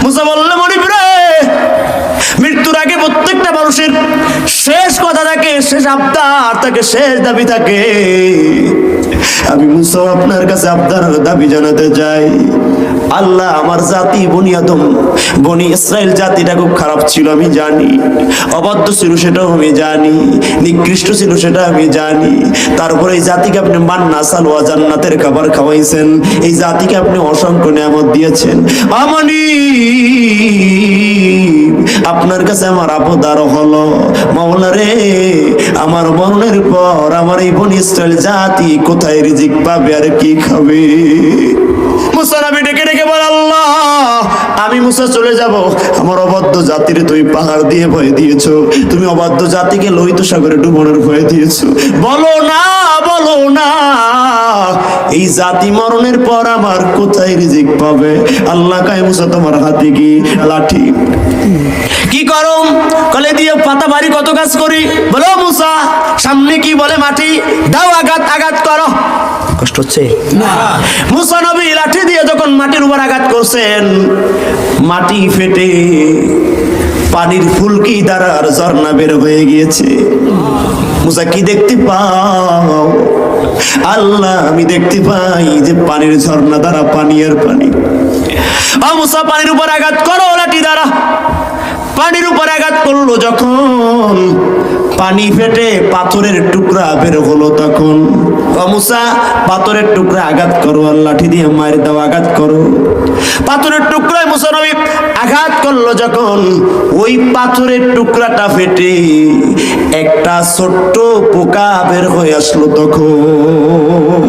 মুসা বললেন মনিব রে, মৃত্যুর আগে প্রত্যেকটা মানুষের শেষ কথা থাকে, শেষ আবদার থাকে, শেষ দাবি থাকে। আমি মুসা আপনার কাছে আবদার দাবি জানাতে চাই। আল্লাহ, আমার জাতি বনি আদম, বনি ইসরাইল জাতিটা খুব খারাপ ছিল, আমি জানি। অবাধ্য ছিল সেটাও আমি জানি, নিকৃষ্ট ছিল সেটা আমি জানি। তারপরে এই জাতিকে আপনি মান্না সালওয়া জান্নাতের খাবার খাওয়াইছেন, এই জাতিকে আপনি অসংখ্য নিয়ামত দিয়েছেন। আমনি আপনার কাছে আমার আবদার হলো, মাওলা রে, আমার মরণের পর আমার এই বনি ইসরাইল জাতি কোথায় রিজিক পাবে আর কি খাবে? মুসা নবী ডেকে ডেকে বলে, আল্লাহ, আমি মুসা চলে যাব। আমার অবাধ্য জাতির তুই পাহাড় দিয়ে ভয় দিয়েছো, তুমি অবাধ্য জাতিকে লোহিত সাগরে ডুবানোর ভয় দিয়েছো। বলো না, বলো না, এই জাতি মরণের পর আমার কোথায় রিজিক পাবে? আল্লাহ কয়, মুসা তোমার হাতে কি লাঠি? কি করো? কলে দিয়ে পাতা বাড়ি কত কাজ করি। বলো মুসা, সামনে কি বলে মাটি দাও, আঘাত আঘাত করো। কষ্ট হচ্ছে না? মুসা নবী লাঠি দিয়ে যখন মাটির উপর আঘাত করছেন, মাটি ফেটে পানির ফুলকি দ্বারা ঝর্ণা বের হয়ে গিয়েছে। মুসা কি দেখতে পাও? আল্লাহ, আমি দেখতে পাই যে পানির ঝর্ণা দ্বারা পানি আর পানি। মুসা পানির উপর আঘাত করো লাঠি দ্বারা। পানির উপর আঘাত করলো যখন, পানি ফেটে পাথরের টুকরা বের হলো তখন। মুসা, পাথরের টুকরা আঘাত করো, আর লাঠি দিয়ে মার দাও, আঘাত করো। পাথরের টুকরায় মুসা নবী আঘাত করলো যখন, ওই পাথরের টুকরাটা ফেটে একটা ছোট্ট পোকা বের হয়ে আসলো তখন।